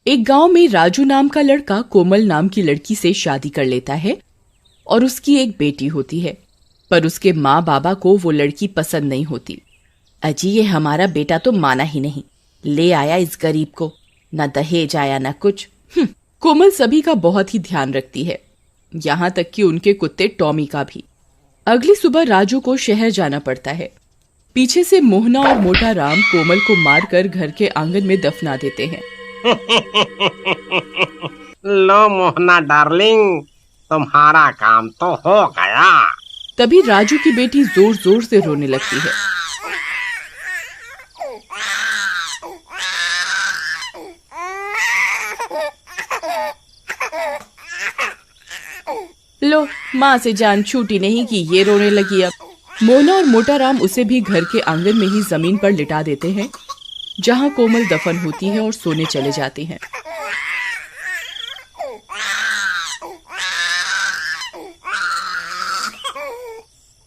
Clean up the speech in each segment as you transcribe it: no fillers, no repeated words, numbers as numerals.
एक गांव में राजू नाम का लड़का कोमल नाम की लड़की से शादी कर लेता है और उसकी एक बेटी होती है। पर उसके माँ बाबा को वो लड़की पसंद नहीं होती। अजी, ये हमारा बेटा तो माना ही नहीं, ले आया इस गरीब को, न दहेज आया न कुछ। कोमल सभी का बहुत ही ध्यान रखती है, यहाँ तक कि उनके कुत्ते टॉमी का भी। अगली सुबह राजू को शहर जाना पड़ता है। पीछे से मोहना और मोटा राम कोमल को मारकर घर के आंगन में दफना देते हैं। लो मोहना डार्लिंग, तुम्हारा काम तो हो गया। तभी राजू की बेटी जोर जोर से रोने लगती है। लो, माँ से जान छूटी नहीं कि ये रोने लगी। अब मोहना और मोटा राम उसे भी घर के आंगन में ही जमीन पर लिटा देते हैं, जहाँ कोमल दफन होती है और सोने चले जाते हैं।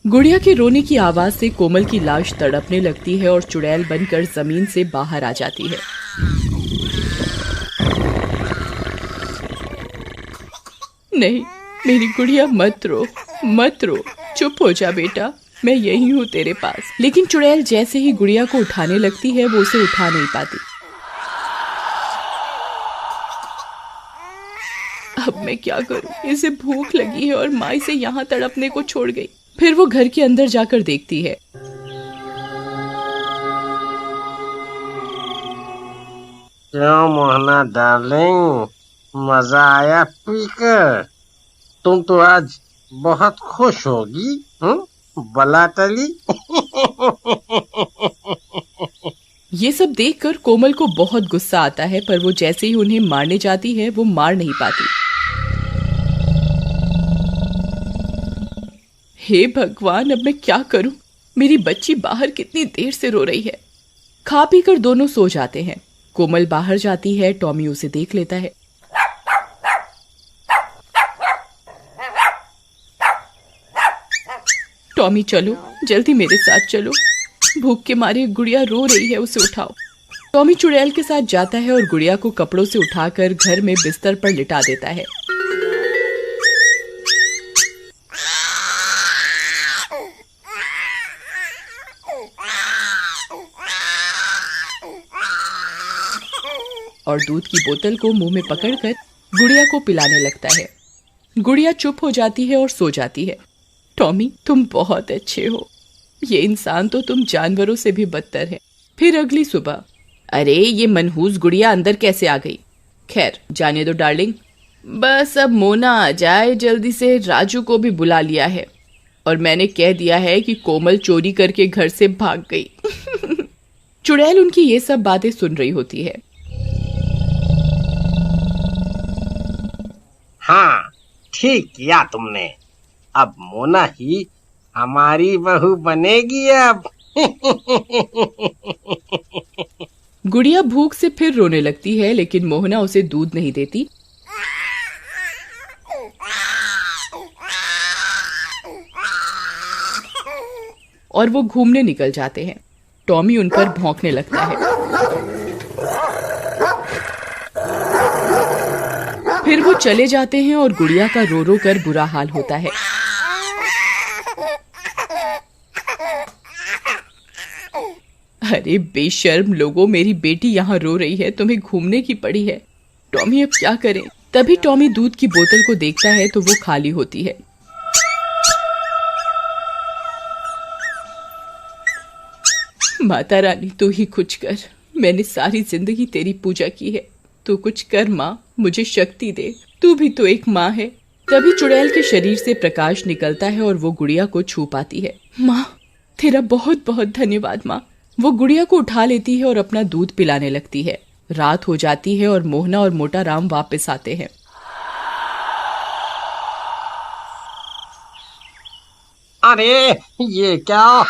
गुड़िया के रोने की आवाज से कोमल की लाश तड़पने लगती है और चुड़ैल बनकर जमीन से बाहर आ जाती है। नहीं, मेरी गुड़िया मत रो, मत रो, चुप हो जा बेटा, मैं यही हूँ तेरे पास। लेकिन चुड़ैल जैसे ही गुड़िया को उठाने लगती है वो उसे उठा नहीं पाती। अब मैं क्या करूँ, इसे भूख लगी है और माँ इसे यहाँ तड़पने को छोड़ गई। फिर वो घर के अंदर जाकर देखती है। क्यों मोहना डार्लिंग, मजा आया पीकर? तुम तो आज बहुत खुश होगी, बला टली। ये सब देखकर कोमल को बहुत गुस्सा आता है, पर वो जैसे ही उन्हें मारने जाती है वो मार नहीं पाती। हे भगवान, अब मैं क्या करूं? मेरी बच्ची बाहर कितनी देर से रो रही है। खा पी कर दोनों सो जाते हैं। कोमल बाहर जाती है, टॉमी उसे देख लेता है। टॉमी, चलो जल्दी मेरे साथ चलो, भूख के मारे गुड़िया रो रही है, उसे उठाओ। टॉमी चुड़ैल के साथ जाता है और गुड़िया को कपड़ों से उठाकर घर में बिस्तर पर लिटा देता है। और दूध की बोतल को मुंह में पकड़कर गुड़िया को पिलाने लगता है। गुड़िया चुप हो जाती है और सो जाती है। टॉमी, तुम बहुत अच्छे हो, ये इंसान तो तुम जानवरों से भी बदतर है। फिर अगली सुबह, अरे ये मनहूस गुड़िया अंदर कैसे आ गई? खैर जाने दो डार्लिंग, बस अब मोना आ जाए जल्दी से। राजू को भी बुला लिया है और मैंने कह दिया है कि कोमल चोरी करके घर से भाग गई। चुड़ैल उनकी ये सब बातें सुन रही होती है। हाँ, ठीक किया तुमने, अब मोना ही हमारी बहू बनेगी अब। गुड़िया भूख से फिर रोने लगती है, लेकिन मोहना उसे दूध नहीं देती। और वो घूमने निकल जाते हैं। टॉमी उन पर भौंकने लगता है। फिर वो चले जाते हैं और गुड़िया का रो रो कर बुरा हाल होता है। अरे बेशर्म लोगों, मेरी बेटी यहाँ रो रही है, तुम्हें घूमने की पड़ी है। टॉमी अब क्या करें? तभी टॉमी दूध की बोतल को देखता है तो वो खाली होती है। माता रानी, तू ही कुछ कर, मैंने सारी जिंदगी तेरी पूजा की है, तू कुछ कर माँ, मुझे शक्ति दे, तू भी तो एक माँ है। तभी चुड़ैल के शरीर से प्रकाश निकलता है और वो गुड़िया को छू पाती है। माँ, तेरा बहुत बहुत धन्यवाद माँ। वो गुड़िया को उठा लेती है और अपना दूध पिलाने लगती है। रात हो जाती है और मोहना और मोटा राम वापस आते हैं। अरे ये क्या?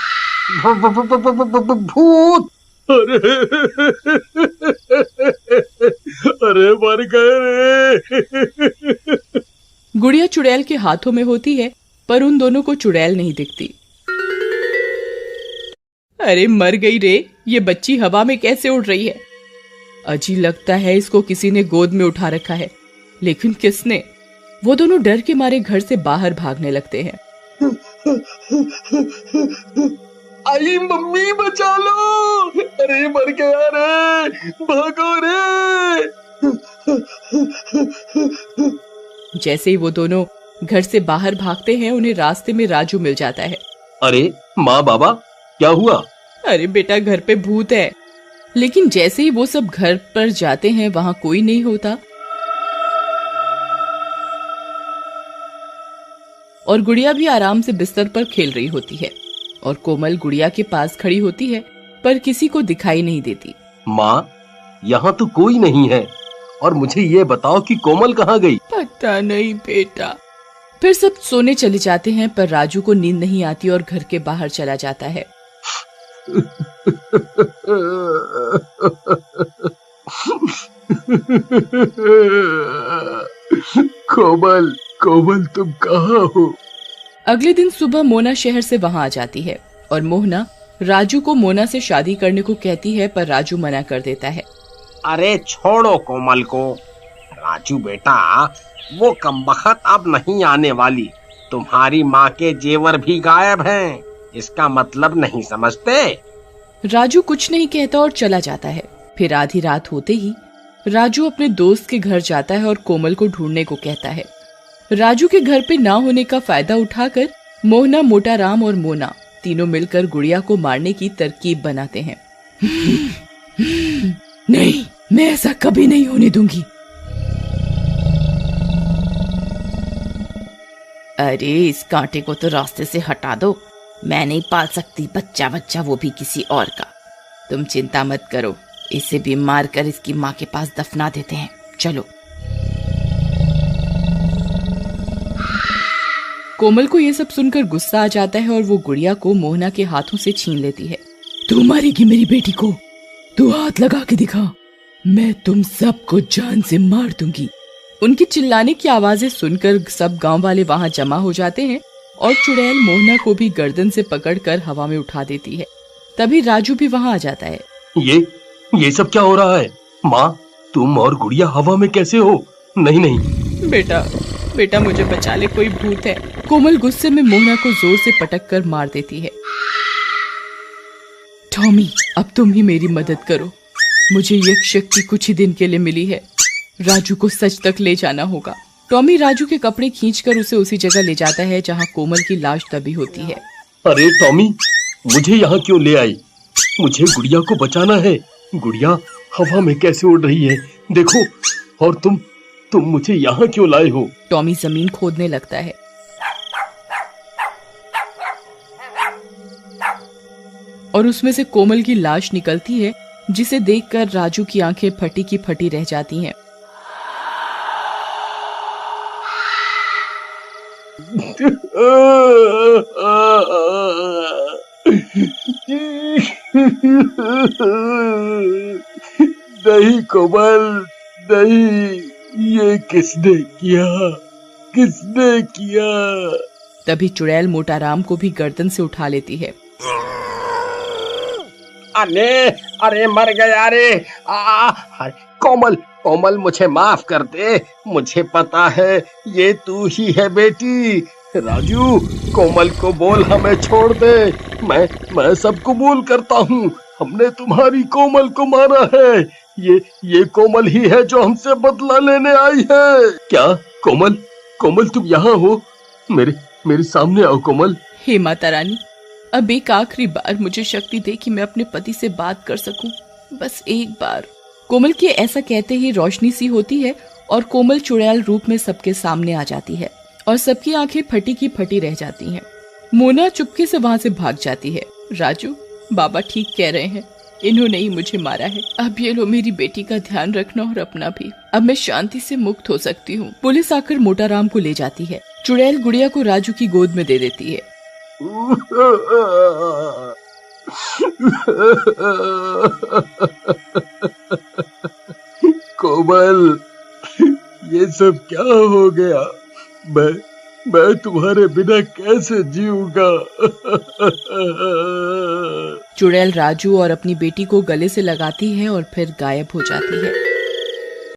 भूत! अरे मर गए रे। गुड़िया चुड़ैल के हाथों में होती है, पर उन दोनों को चुड़ैल नहीं दिखती। अरे मर गई रे, ये बच्ची हवा में कैसे उड़ रही है? अजी लगता है इसको किसी ने गोद में उठा रखा है, लेकिन किसने? वो दोनों डर के मारे घर से बाहर भागने लगते हैं। आई मम्मी बचा लो, अरे मर गया रे, भागो रे। जैसे ही वो दोनों घर से बाहर भागते हैं, उन्हें रास्ते में राजू मिल जाता है। अरे माँ बाबा क्या हुआ? अरे बेटा घर पे भूत है। लेकिन जैसे ही वो सब घर पर जाते हैं, वहां कोई नहीं होता और गुड़िया भी आराम से बिस्तर पर खेल रही होती है और कोमल गुड़िया के पास खड़ी होती है पर किसी को दिखाई नहीं देती। माँ यहाँ तो कोई नहीं है, और मुझे ये बताओ कि कोमल कहाँ गई? पता नहीं बेटा। फिर सब सोने चले जाते हैं पर राजू को नींद नहीं आती और घर के बाहर चला जाता है। कोमल, कोमल तुम कहाँ हो? अगले दिन सुबह मोना शहर से वहां आ जाती है और मोहना राजू को मोना से शादी करने को कहती है, पर राजू मना कर देता है। अरे छोड़ो कोमल को। राजू बेटा, वो कमबख्त अब नहीं आने वाली। तुम्हारी माँ के जेवर भी गायब हैं। इसका मतलब नहीं समझते? राजू कुछ नहीं कहता और चला जाता है। फिर आधी रात होते ही राजू अपने दोस्त के घर जाता है और कोमल को ढूंढने को कहता है। राजू के घर पे ना होने का फायदा उठाकर मोहना, मोटा राम और मोना तीनों मिलकर गुड़िया को मारने की तरकीब बनाते हैं। नहीं, मैं ऐसा कभी नहीं होने दूंगी। अरे इस कांटे को तो रास्ते से हटा दो। मैं नहीं पाल सकती बच्चा, वो भी किसी और का। तुम चिंता मत करो, इसे भी मार कर इसकी माँ के पास दफना देते हैं। चलो। कोमल को ये सब सुनकर गुस्सा आ जाता है और वो गुड़िया को मोहना के हाथों से छीन लेती है। तू मारेगी मेरी बेटी को? तू हाथ लगा के दिखा, मैं तुम सबको जान से मार दूंगी। उनकी चिल्लाने की आवाजें सुनकर सब गांव वाले वहां जमा हो जाते हैं और चुड़ैल मोहना को भी गर्दन से पकड़कर हवा में उठा देती है। तभी राजू भी वहां आ जाता है। ये सब क्या हो रहा है? माँ, तुम और गुड़िया हवा में कैसे हो? नहीं। बेटा मुझे बचा ले, कोई भूत है। कोमल गुस्से में मोहना को जोर से पटक कर मार देती है। टॉमी, अब तुम ही मेरी मदद करो। मुझे यज्ञ शक्ति कुछ ही दिन के लिए मिली है। राजू को सच तक ले जाना होगा। टॉमी राजू के कपड़े खींचकर उसे उसी जगह ले जाता है जहां कोमल की लाश दबी होती है। अरे टॉमी, मुझे यहाँ क्यों ले आई? मुझे गुड़िया को बचाना है। गुड़िया हवा में कैसे उड़ रही है देखो। और तुम मुझे यहाँ क्यों लाए हो? टॉमी जमीन खोदने लगता है और उसमें से कोमल की लाश निकलती है, जिसे देखकर राजू की आंखें फटी की फटी रह जाती हैं। नहीं कोमल, नहीं, ये किसने किया? तभी चुड़ैल मोटा राम को भी गर्दन से उठा लेती है। अरे मर गया रे। कोमल मुझे माफ कर दे। मुझे पता है ये तू ही है बेटी। राजू, कोमल को बोल हमें छोड़ दे। मैं सब कबूल करता हूँ। हमने तुम्हारी कोमल को मारा है। ये कोमल ही है जो हमसे बदला लेने आई है। क्या? कोमल तुम यहाँ हो? मेरे सामने आओ कोमल। हे माता रानी, अब एक आखिरी बार मुझे शक्ति दे कि मैं अपने पति से बात कर सकूं, बस एक बार। कोमल के ऐसा कहते ही रोशनी सी होती है और कोमल चुड़ैल रूप में सबके सामने आ जाती है और सबकी आंखें फटी की फटी रह जाती हैं। मोना चुपके से वहां से भाग जाती है। राजू, बाबा ठीक कह रहे हैं, इन्होंने ही मुझे मारा है। अब ये लो, मेरी बेटी का ध्यान रखना और अपना भी। अब मैं शांति से मुक्त हो सकती हूँ। पुलिस आकर मोटा राम को ले जाती है। चुड़ैल गुड़िया को राजू की गोद में दे देती है। कोमल, ये सब क्या हो गया? मैं तुम्हारे बिना कैसे जीऊंगा। चुड़ैल राजू और अपनी बेटी को गले से लगाती है और फिर गायब हो जाती है।